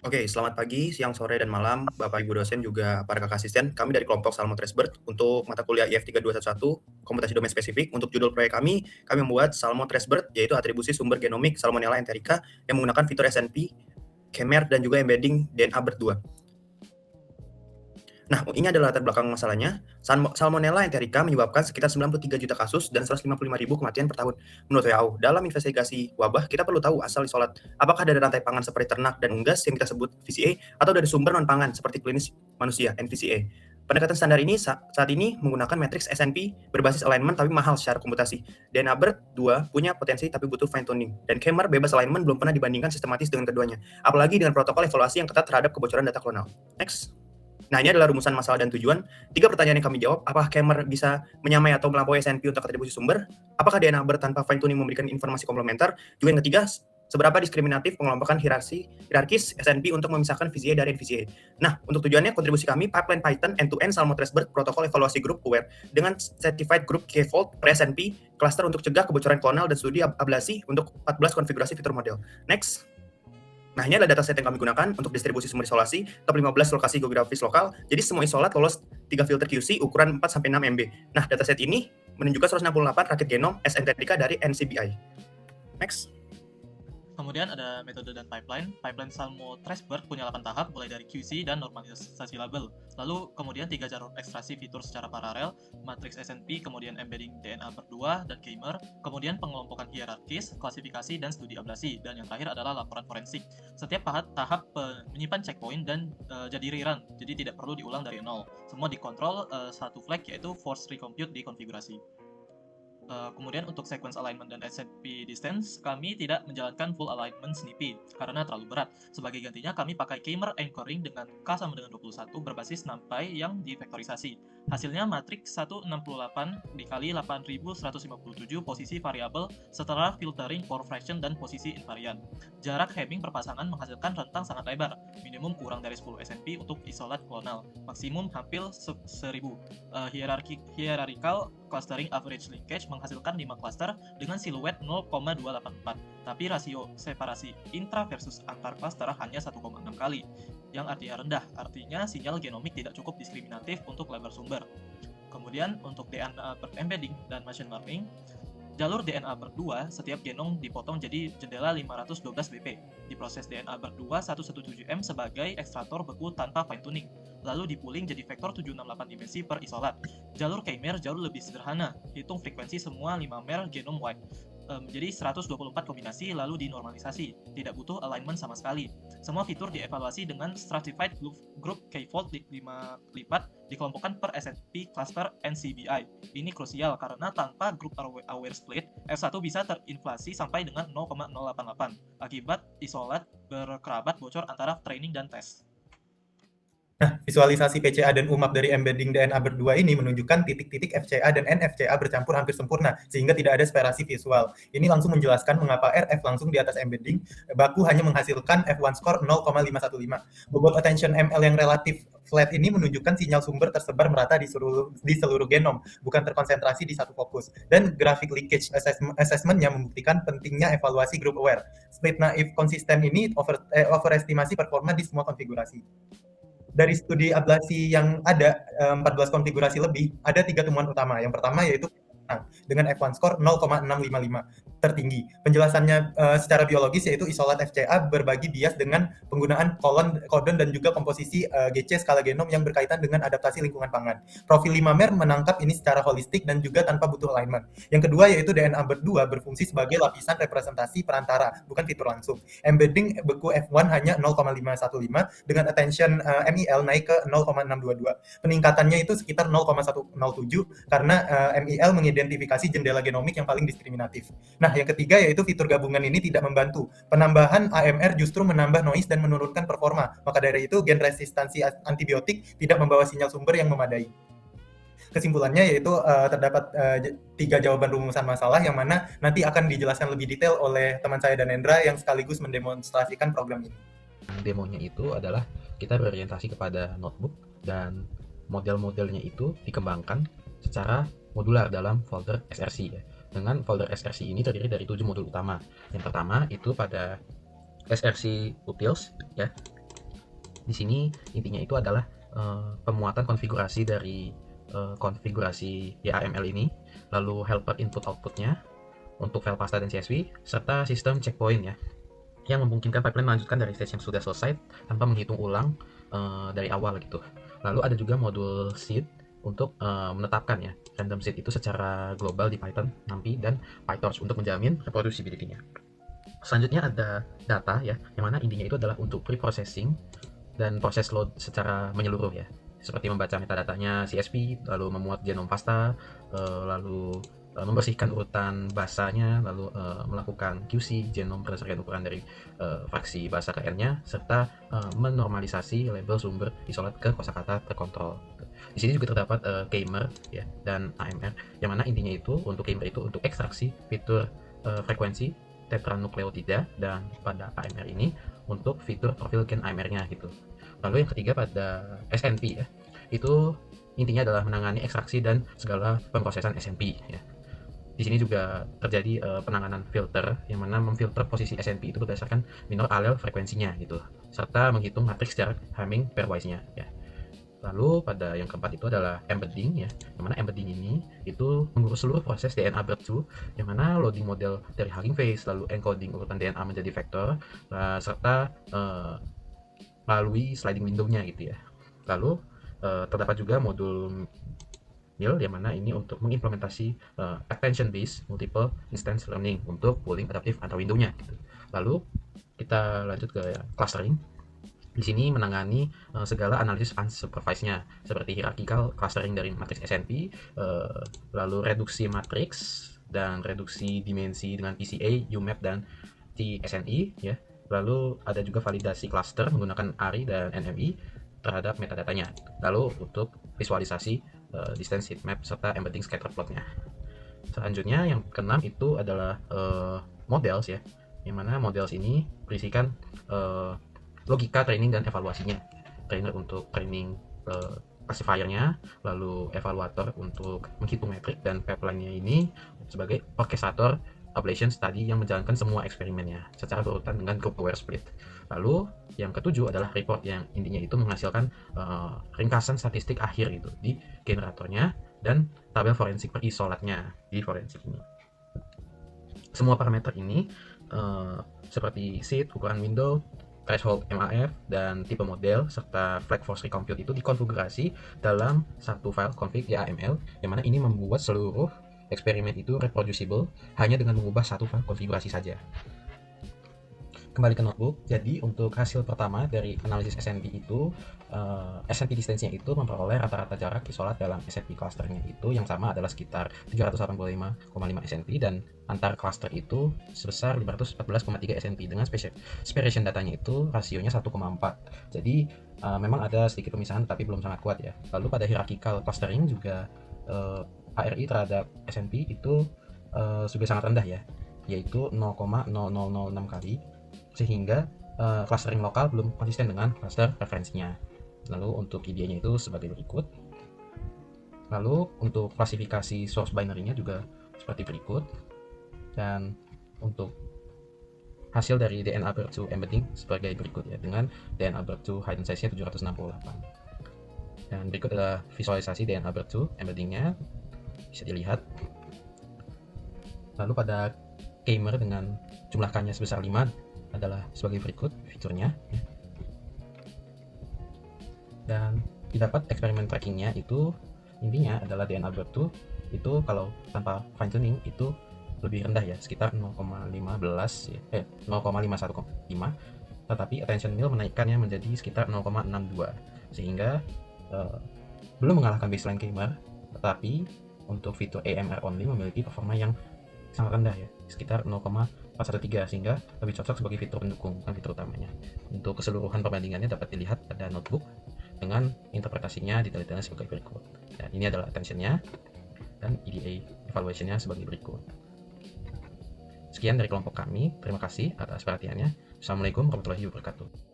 Oke, selamat pagi, siang, sore, dan malam, Bapak Ibu dosen juga para kakak asisten. Kami dari kelompok Salmo Tresbert untuk mata kuliah IF 3211 Komputasi Domain Spesifik. Untuk judul proyek kami membuat Salmo Tresbert, yaitu atribusi sumber genomik Salmonella enterica yang menggunakan fitur SNP, Kemer, dan juga embedding DNA BERT2. Nah, ini adalah latar belakang masalahnya. Salmonella enterica menyebabkan sekitar 93 juta kasus dan 155 ribu kematian per tahun. Menurut WHO, dalam investigasi wabah, kita perlu tahu asal isolat. Apakah dari rantai pangan seperti ternak dan unggas yang kita sebut VCA, atau dari sumber non-pangan seperti klinis manusia, NVCA. Pendekatan standar ini saat ini menggunakan matriks SNP berbasis alignment tapi mahal secara komputasi. DNA BERT 2 punya potensi tapi butuh fine tuning. Dan Kemer bebas alignment belum pernah dibandingkan sistematis dengan keduanya. Apalagi dengan protokol evaluasi yang ketat terhadap kebocoran data klonal. Next. Nah, ini adalah rumusan masalah dan tujuan. 3 pertanyaan yang kami jawab. Apakah Kemer bisa menyamai atau melampaui SNP untuk atribusi sumber? Apakah DNA BERT tanpa fine tuning memberikan informasi komplementer? Juga yang ketiga, seberapa diskriminatif pengelompokan hierarkis SNP untuk memisahkan VCA dari NVCA. Nah, untuk tujuannya, kontribusi kami, pipeline Python end-to-end Salmo Tresbert, protokol evaluasi grup aware, dengan certified group K-fold per SNP, cluster untuk cegah kebocoran klonal, dan studi ablasi untuk 14 konfigurasi fitur model. Next. Nah, ini adalah dataset yang kami gunakan untuk distribusi sumber isolasi, top 15 lokasi geografis lokal. Jadi semua isolat lolos 3 filter QC ukuran 4-6 MB. Nah, dataset ini menunjukkan 168 rakit genom S enterica dari NCBI. Next. Kemudian ada metode dan pipeline. Pipeline Salmo Tresbert punya 8 tahap, mulai dari QC dan normalisasi label. Lalu kemudian 3 jalur ekstraksi fitur secara paralel, matriks SNP, kemudian embedding DNA berdua dan Kemer, kemudian pengelompokan hierarkis, klasifikasi, dan studi ablasi, dan yang terakhir adalah laporan forensik. Setiap tahap menyimpan checkpoint dan jadi rerun, jadi tidak perlu diulang dari nol. Semua dikontrol satu flag, yaitu force recompute di konfigurasi. Kemudian untuk sequence alignment dan SNP distance, kami tidak menjalankan full alignment SNP karena terlalu berat. Sebagai gantinya, kami pakai Kemer anchoring dengan K sama dengan 21 berbasis NumPy yang divektorisasi. Hasilnya matriks 168 dikali 8157 posisi variabel setelah filtering for fraction dan posisi invariant. Jarak Hamming per pasangan menghasilkan rentang sangat lebar, minimum kurang dari 10 SNP untuk isolat klonal, maksimum hampir 1000. Hierarchical clustering average linkage menghasilkan 5 cluster dengan siluet 0,284, tapi rasio separasi intra versus antar cluster hanya 1,6 kali, yang artinya rendah, artinya sinyal genomik tidak cukup diskriminatif untuk lebar sumber. Kemudian untuk DNA embedding dan machine learning, jalur DNA berdua, setiap genom dipotong jadi jendela 512 BP. Diproses DNA berdua 117M sebagai ekstraktor beku tanpa fine tuning, lalu dipooling jadi vektor 768 dimensi per isolat. Jalur K-mer jauh lebih sederhana, hitung frekuensi semua 5 mer genome wide. Jadi 124 kombinasi lalu dinormalisasi, tidak butuh alignment sama sekali. Semua fitur dievaluasi dengan stratified group K-fold 5 lipat dikelompokkan per SNP cluster NCBI. Ini krusial karena tanpa group aware split, F1 bisa terinflasi sampai dengan 0,088 akibat isolat berkerabat bocor antara training dan tes. Nah, visualisasi PCA dan UMAP dari embedding DNA berdua ini menunjukkan titik-titik FCA dan NFCA bercampur hampir sempurna, sehingga tidak ada separasi visual. Ini langsung menjelaskan mengapa RF langsung di atas embedding, baku hanya menghasilkan F1 score 0,515. Bobot attention ML yang relatif flat ini menunjukkan sinyal sumber tersebar merata di seluruh genom, bukan terkonsentrasi di satu fokus. Dan grafik leakage assessment-nya membuktikan pentingnya evaluasi group aware. Split naive konsisten ini overestimasi performa di semua konfigurasi. Dari studi ablasi yang ada 14 konfigurasi lebih, ada 3 temuan utama. Yang pertama yaitu dengan F1 score 0,655 tertinggi. Penjelasannya secara biologis yaitu isolat FCA berbagi bias dengan penggunaan codon dan juga komposisi GC skala genom yang berkaitan dengan adaptasi lingkungan pangan. Profil 5-mer menangkap ini secara holistik dan juga tanpa butuh alignment. Yang kedua yaitu DNA berdua berfungsi sebagai lapisan representasi perantara, bukan fitur langsung. Embedding beku F1 hanya 0,515 dengan attention MIL naik ke 0,622. Peningkatannya itu sekitar 0,107 karena MIL mengidentifikasi jendela genomik yang paling diskriminatif. Nah, yang ketiga yaitu fitur gabungan ini tidak membantu. Penambahan AMR justru menambah noise dan menurunkan performa. Maka dari itu, gen resistansi antibiotik tidak membawa sinyal sumber yang memadai. Kesimpulannya yaitu terdapat 3 jawaban rumusan masalah yang mana nanti akan dijelaskan lebih detail oleh teman saya dan Endra yang sekaligus mendemonstrasikan program ini. Demonya itu adalah kita berorientasi kepada notebook dan model-modelnya itu dikembangkan secara modular dalam folder SRC ya. Dengan folder SRC ini terdiri dari 7 modul utama. Yang pertama itu pada SRC utils ya. Di sini intinya itu adalah pemuatan konfigurasi dari konfigurasi YAML ini, lalu helper input outputnya untuk file pasta dan CSV, serta sistem checkpoint ya, yang memungkinkan pipeline melanjutkan dari stage yang sudah selesai tanpa menghitung ulang dari awal gitu. Lalu ada juga modul seed untuk menetapkan ya random seed itu secara global di Python, NumPy, dan PyTorch untuk menjamin reproducibility-nya. Selanjutnya ada data ya, yang mana intinya itu adalah untuk pre-processing dan proses load secara menyeluruh ya, seperti membaca metadatanya CSV, lalu memuat genom pasta, lalu membersihkan urutan bahasanya, lalu melakukan QC genom berdasarkan ukuran dari fraksi bahasa ke N-nya, serta menormalisasi label sumber isolat ke kosakata terkontrol. Di sini juga terdapat Kmer ya dan AMR, yang mana intinya itu untuk Kmer itu untuk ekstraksi fitur frekuensi tetranukleotida, dan pada AMR ini untuk fitur profil gen AMR-nya gitu. Lalu yang ketiga pada SNP ya, itu intinya adalah menangani ekstraksi dan segala pemrosesan SNP ya. Di sini juga terjadi penanganan filter, yang mana memfilter posisi SNP itu berdasarkan minor alel frekuensinya gitu, serta menghitung matriks jarak Hamming pairwise-nya ya. Lalu pada yang keempat itu adalah embedding ya, yang mana embedding ini itu mengurus seluruh proses DNA breakthrough, yang mana loading model dari Hugging Face, lalu encoding urutan DNA menjadi vektor, serta melalui sliding window-nya gitu ya. Lalu terdapat juga modul MIL, yang mana ini untuk mengimplementasi attention based multiple instance learning untuk pooling adaptif antar window-nya gitu. Lalu kita lanjut ke clustering. Di sini menangani segala analisis unsupervised-nya, seperti hierarchical clustering dari matriks SNP, lalu reduksi matriks dan reduksi dimensi dengan PCA, UMAP, dan TSNI ya. Lalu ada juga validasi cluster menggunakan ARI dan NMI terhadap metadatanya. Lalu untuk visualisasi distance heatmap serta embedding scatter plot-nya. Selanjutnya yang keenam itu adalah models ya, yang mana models ini berisikan logika training dan evaluasinya. Trainer untuk training classifier-nya, lalu evaluator untuk menghitung metrik, dan pipeline-nya ini sebagai orchestrator ablation study yang menjalankan semua eksperimennya secara berurutan dengan group aware split. Lalu yang ketujuh adalah report, yang intinya itu menghasilkan ringkasan statistik akhir itu di generatornya dan tabel forensik perisolatnya di forensik ini. Semua parameter ini seperti seed, ukuran window, threshold MAF, dan tipe model, serta flag force recompute itu dikonfigurasi dalam satu file config YAML, yang mana ini membuat seluruh eksperimen itu reproducible hanya dengan mengubah satu file konfigurasi saja. Kembali ke notebook. Jadi untuk hasil pertama dari analisis SNP itu, SNP distance-nya itu memperoleh rata-rata jarak isolat dalam SNP clusternya itu yang sama adalah sekitar 785,5 SNP, dan antar cluster itu sebesar 514,3 SNP dengan separation datanya itu rasionya 1,4. Jadi memang ada sedikit pemisahan tapi belum sangat kuat ya. Lalu pada hierarchical clustering juga ARI terhadap SNP itu juga sangat rendah ya, yaitu 0,0006 kali, sehingga clustering lokal belum konsisten dengan cluster referensinya. Lalu untuk IDE-nya itu sebagai berikut. Lalu untuk klasifikasi source binary-nya juga seperti berikut. Dan untuk hasil dari DNA breakthrough embedding sebagai berikut ya, dengan DNA breakthrough hidden size-nya 768. Dan berikut adalah visualisasi DNA breakthrough embedding-nya, bisa dilihat. Lalu pada Kmer dengan jumlah K-nya sebesar 5 adalah sebagai berikut fiturnya. Dan didapat eksperimen trackingnya itu intinya adalah DNA breakthrough itu kalau tanpa fine tuning itu lebih rendah ya, sekitar 0,15 ya, 0,515, tetapi attention mill menaikkannya menjadi sekitar 0,62, sehingga belum mengalahkan baseline Kmer, tetapi untuk fitur AMR only memiliki performa yang sangat rendah ya, sekitar 0,413, sehingga lebih cocok sebagai fitur pendukung, bukan fitur utamanya. Untuk keseluruhan perbandingannya dapat dilihat pada notebook dengan interpretasinya detail-detailnya sebagai berikut. Dan ini adalah attention-nya dan EDA evaluation-nya sebagai berikut. Sekian dari kelompok kami, terima kasih atas perhatiannya. Assalamualaikum warahmatullahi wabarakatuh.